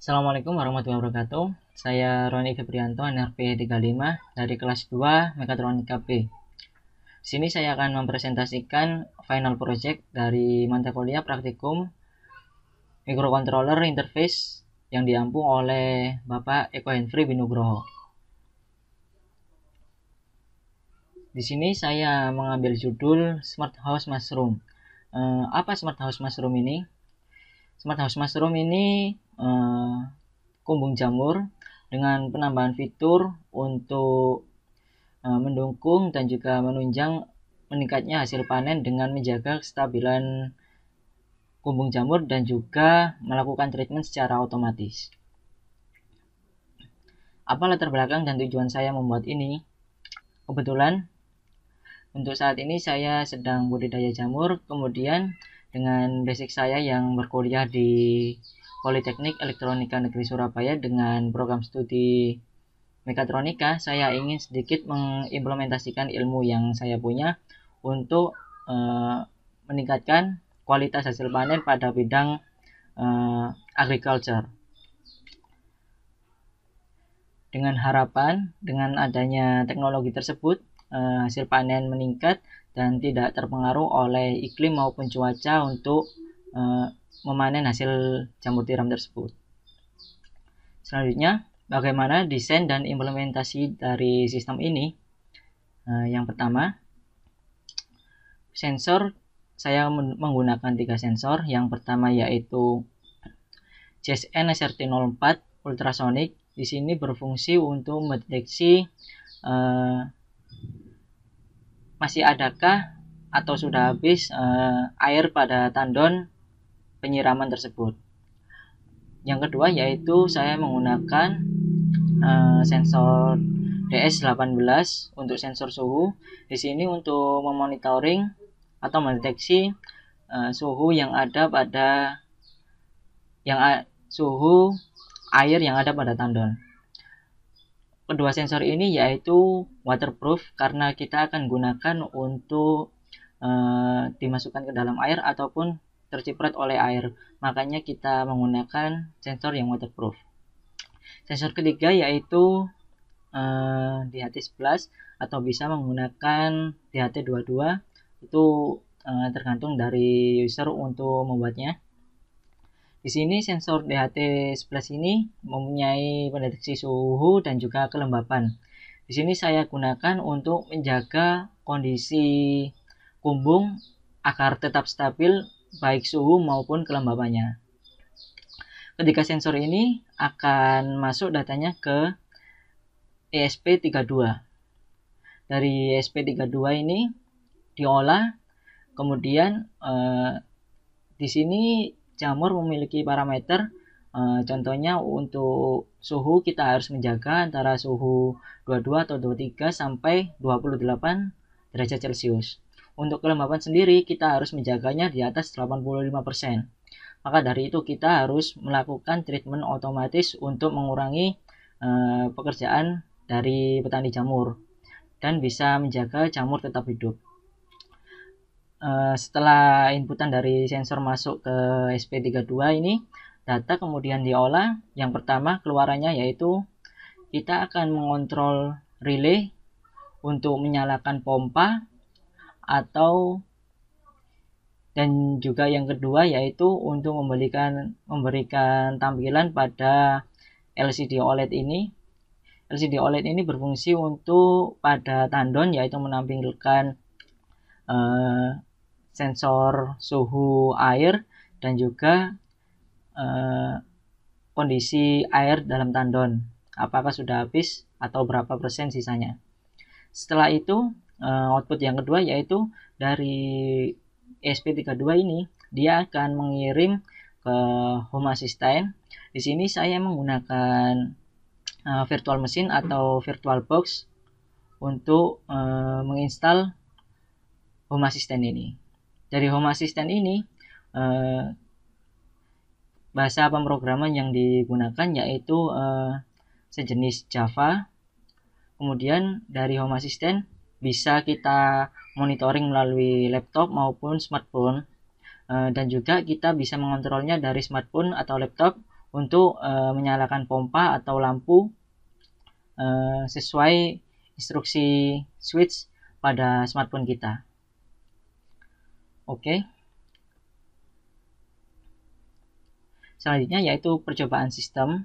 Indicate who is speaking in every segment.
Speaker 1: Assalamualaikum warahmatullahi wabarakatuh. Saya Roni Febrianto, NRP 35 dari kelas 2 Mekatronika B. Sini saya akan mempresentasikan final project dari mata kuliah praktikum microcontroller interface yang diampu oleh Bapak Eko Henfri Binugroho. Di sini saya mengambil judul Smart House Mushroom. Apa Smart House Mushroom ini? Smart House Mushroom ini kumbung jamur dengan penambahan fitur untuk mendukung dan juga menunjang meningkatnya hasil panen dengan menjaga kestabilan kumbung jamur dan juga melakukan treatment secara otomatis. Apa latar belakang dan tujuan saya membuat ini? Kebetulan untuk saat ini saya sedang budidaya jamur, kemudian dengan basic saya yang berkuliah di Politeknik Elektronika Negeri Surabaya dengan program studi mekatronika, saya ingin sedikit mengimplementasikan ilmu yang saya punya untuk meningkatkan kualitas hasil panen pada bidang agriculture. Dengan harapan dengan adanya teknologi tersebut, hasil panen meningkat dan tidak terpengaruh oleh iklim maupun cuaca untuk memanen hasil jamur tiram tersebut. Selanjutnya, bagaimana desain dan implementasi dari sistem ini? Yang pertama, sensor. Saya menggunakan 3 sensor. Yang pertama yaitu JSN SRT04 ultrasonic. Di sini berfungsi untuk mendeteksi masih adakah atau sudah habis air pada tandon penyiraman tersebut. Yang kedua yaitu saya menggunakan sensor DS18 untuk sensor suhu. Di sini untuk memonitoring atau mendeteksi suhu yang ada pada suhu air yang ada pada tandon. Kedua sensor ini yaitu waterproof karena kita akan gunakan untuk dimasukkan ke dalam air ataupun terciprat oleh air. Makanya kita menggunakan sensor yang waterproof. Sensor ketiga yaitu DHT11 atau bisa menggunakan DHT22. Itu tergantung dari user untuk membuatnya. Di sini sensor DHT11 ini mempunyai pendeteksi suhu dan juga kelembapan. Di sini saya gunakan untuk menjaga kondisi kumbung agar tetap stabil baik suhu maupun kelembapannya. Ketiga sensor ini akan masuk datanya ke ESP32. Dari ESP32 ini diolah, kemudian di sini jamur memiliki parameter, contohnya untuk suhu kita harus menjaga antara suhu 22 atau 23 sampai 28 derajat Celcius. Untuk kelembapan sendiri kita harus menjaganya di atas 85%. Maka dari itu kita harus melakukan treatment otomatis untuk mengurangi pekerjaan dari petani jamur dan bisa menjaga jamur tetap hidup. Setelah inputan dari sensor masuk ke SP32 ini, data kemudian diolah. Yang pertama keluarannya yaitu kita akan mengontrol relay untuk menyalakan pompa dan juga yang kedua yaitu untuk memberikan tampilan pada LCD OLED ini. LCD OLED ini berfungsi untuk pada tandon yaitu menampilkan sensor suhu air dan juga kondisi air dalam tandon, apakah sudah habis atau berapa persen sisanya. Setelah itu output yang kedua yaitu dari ESP32 ini dia akan mengirim ke Home Assistant. Di sini saya menggunakan virtual machine atau virtual box untuk menginstal Home Assistant ini. Dari Home Assistant ini bahasa pemrograman yang digunakan yaitu sejenis Java. Kemudian dari Home Assistant bisa kita monitoring melalui laptop maupun smartphone, dan juga kita bisa mengontrolnya dari smartphone atau laptop untuk menyalakan pompa atau lampu sesuai instruksi switch pada smartphone kita. Oke. Selanjutnya yaitu percobaan sistem.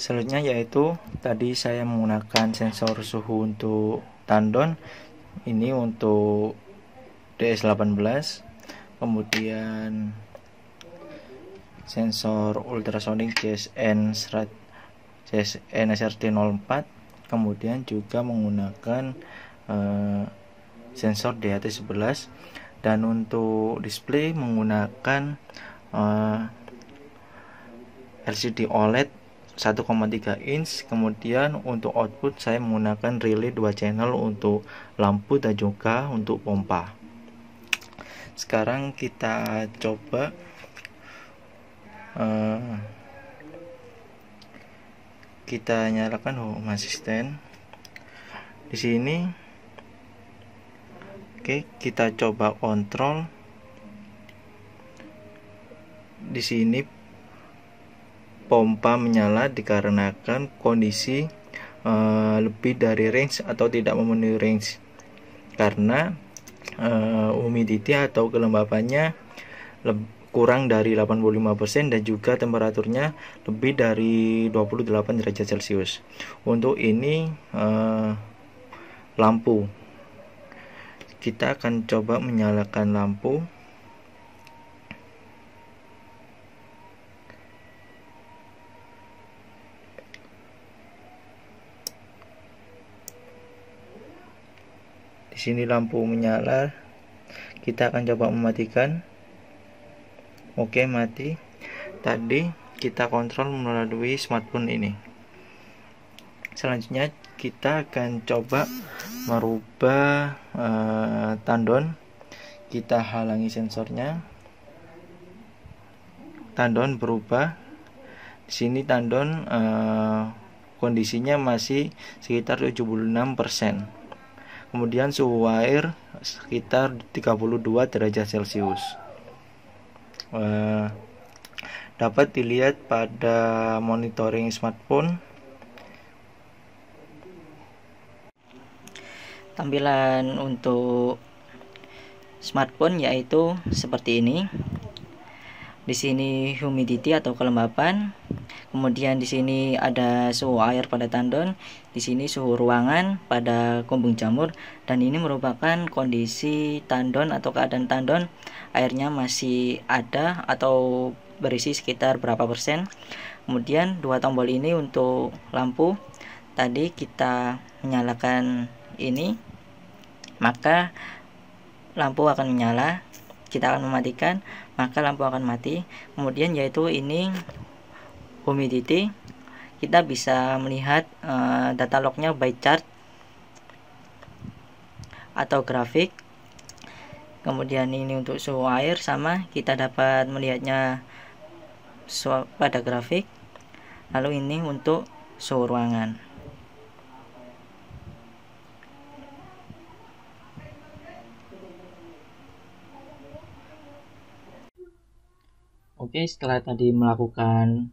Speaker 2: Selanjutnya yaitu tadi saya menggunakan sensor suhu untuk tandon, ini untuk DS18, kemudian sensor ultrasonic CSN SRT04, kemudian juga menggunakan sensor DHT11, dan untuk display menggunakan LCD OLED 1,3 inch. Kemudian untuk output saya menggunakan relay 2 channel untuk lampu dan juga untuk pompa. Sekarang kita coba kita nyalakan home assistant di sini. Oke, kita coba kontrol. Di sini pompa menyala dikarenakan kondisi lebih dari range atau tidak memenuhi range, karena humidity atau kelembapannya kurang dari 85% dan juga temperaturnya lebih dari 28 derajat Celcius. Untuk ini lampu, kita akan coba menyalakan lampu. Di sini lampu menyala, kita akan coba mematikan. Oke, mati. Tadi kita kontrol melalui smartphone ini. Selanjutnya kita akan coba merubah tandon. Kita halangi sensornya. Tandon berubah. Di sini tandon kondisinya masih sekitar 76%. Kemudian suhu air sekitar 32 derajat Celcius. Dapat dilihat pada monitoring smartphone.
Speaker 1: Tampilan untuk smartphone yaitu seperti ini. Di sini humidity atau kelembapan. Kemudian di sini ada suhu air pada tandon, di sini suhu ruangan pada kumbung jamur, dan ini merupakan kondisi tandon atau keadaan tandon airnya masih ada atau berisi sekitar berapa persen. Kemudian dua tombol ini untuk lampu. Tadi kita menyalakan ini, maka lampu akan menyala. Kita akan mematikan, maka lampu akan mati. Kemudian yaitu ini humidity, kita bisa melihat data lognya by chart atau grafik. Kemudian ini untuk suhu air sama, kita dapat melihatnya pada grafik. Lalu ini untuk suhu ruangan. Oke, setelah tadi melakukan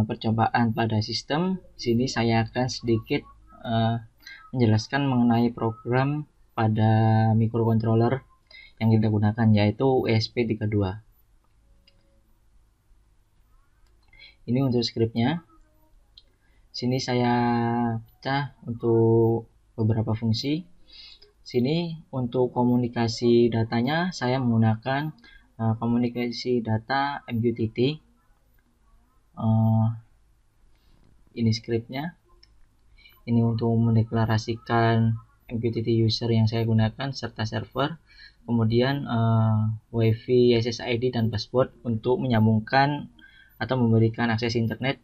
Speaker 1: percobaan pada sistem, sini saya akan sedikit menjelaskan mengenai program pada microcontroller yang kita gunakan, yaitu ESP32. Ini untuk scriptnya. Sini saya pecah untuk beberapa fungsi. Sini untuk komunikasi datanya saya menggunakan komunikasi data MQTT. Ini scriptnya. Ini untuk mendeklarasikan MQTT user yang saya gunakan serta server. Kemudian WiFi, SSID, dan password untuk menyambungkan atau memberikan akses internet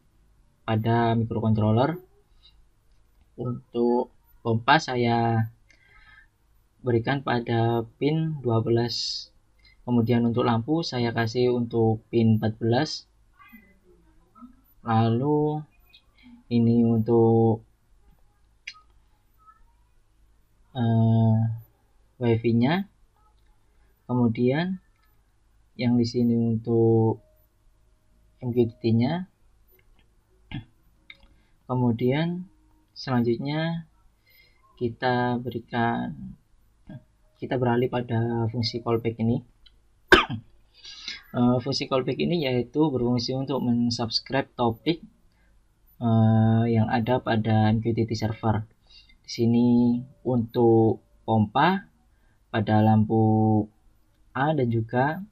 Speaker 1: pada microcontroller. Untuk pompa saya berikan pada pin 12. Kemudian untuk lampu saya kasih untuk pin 14. Lalu ini untuk wifi-nya. Kemudian yang di sini untuk MQTT-nya. Kemudian selanjutnya kita beralih pada fungsi callback ini. Fungsi callback ini yaitu berfungsi untuk mensubscribe topik yang ada pada MQTT server. Di sini untuk pompa pada lampu A dan juga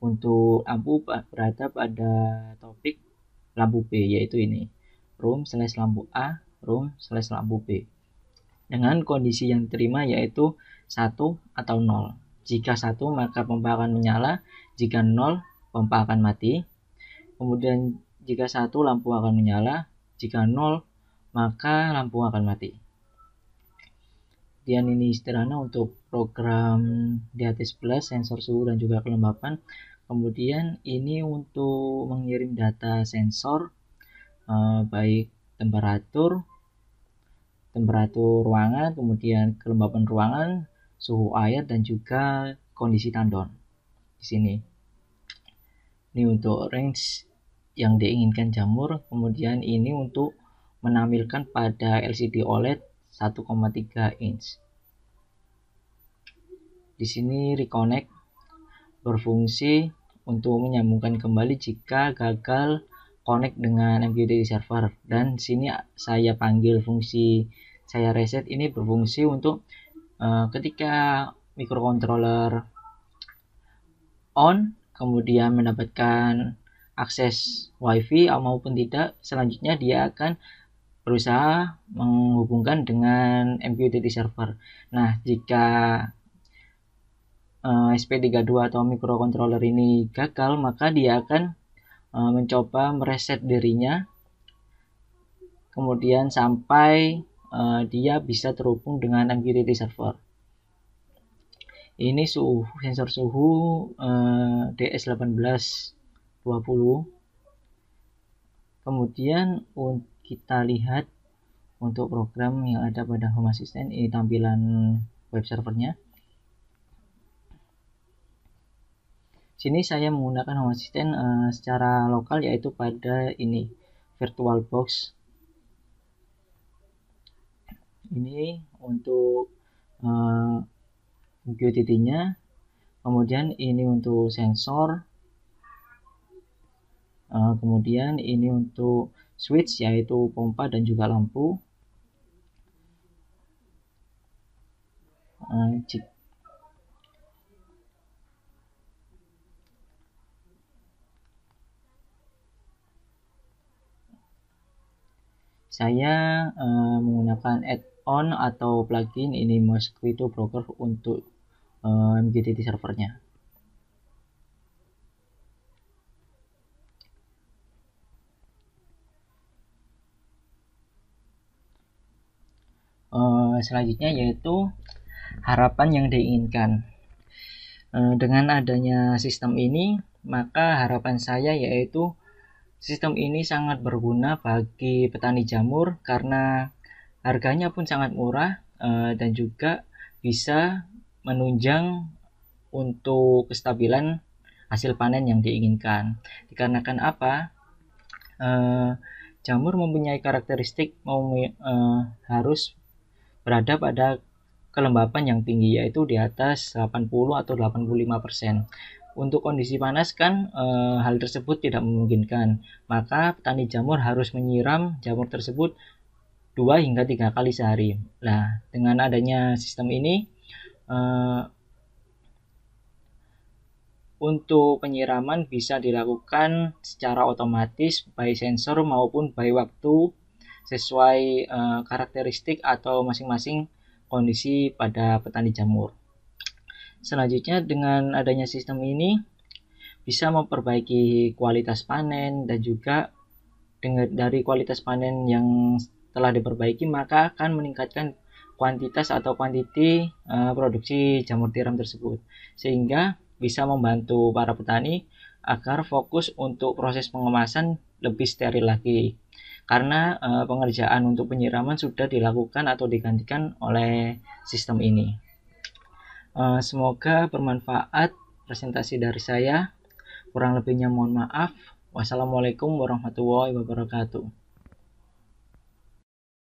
Speaker 1: untuk lampu berada pada topik lampu B, yaitu ini room/lampu A, room/lampu B. Dengan kondisi yang diterima yaitu 1 atau 0. Jika 1 maka pompa akan menyala, jika 0 pompa akan mati. Kemudian jika 1 lampu akan menyala, jika 0 maka lampu akan mati. Dan ini sederhana untuk program DHT Plus, sensor suhu dan juga kelembapan. Kemudian ini untuk mengirim data sensor baik temperatur ruangan, kemudian kelembapan ruangan, suhu air dan juga kondisi tandon. Di sini. Ini untuk range yang diinginkan jamur. Kemudian ini untuk menampilkan pada LCD OLED 1,3 inch. Di sini reconnect berfungsi untuk menyambungkan kembali jika gagal connect dengan MQTT server. Dan sini saya panggil fungsi saya reset ini berfungsi untuk ketika microcontroller on kemudian mendapatkan akses WiFi maupun tidak, selanjutnya dia akan berusaha menghubungkan dengan MQTT server. Nah, jika SP32 atau microcontroller ini gagal, maka dia akan mencoba mereset dirinya kemudian sampai dia bisa terhubung dengan MQTT server. Ini sensor suhu DS1820. Kemudian kita lihat untuk program yang ada pada Home Assistant, ini tampilan web servernya. Sini saya menggunakan Home Assistant secara lokal, yaitu pada ini VirtualBox. Ini untuk MQTT-nya. Kemudian ini untuk sensor. Kemudian ini untuk switch, yaitu pompa dan juga lampu. Saya menggunakan add-on atau plugin ini Mosquito Broker untuk MQTT servernya. Selanjutnya yaitu harapan yang diinginkan. Dengan adanya sistem ini, maka harapan saya yaitu sistem ini sangat berguna bagi petani jamur karena harganya pun sangat murah dan juga bisa menunjang untuk kestabilan hasil panen yang diinginkan. Dikarenakan apa? Jamur mempunyai karakteristik harus berada pada kelembapan yang tinggi, yaitu di atas 80 atau 85%. Untuk kondisi panas kan hal tersebut tidak memungkinkan, maka petani jamur harus menyiram jamur tersebut 2 hingga 3 kali sehari. Nah, dengan adanya sistem ini untuk penyiraman bisa dilakukan secara otomatis baik sensor maupun by waktu sesuai karakteristik atau masing-masing kondisi pada petani jamur. Selanjutnya, dengan adanya sistem ini bisa memperbaiki kualitas panen dan juga dari kualitas panen yang telah diperbaiki maka akan meningkatkan kuantitas atau kuantiti produksi jamur tiram tersebut, sehingga bisa membantu para petani agar fokus untuk proses pengemasan lebih steril lagi. karena pengerjaan untuk penyiraman sudah dilakukan atau digantikan oleh sistem ini. Semoga bermanfaat presentasi dari saya. Kurang lebihnya mohon maaf. Wassalamualaikum warahmatullahi wabarakatuh.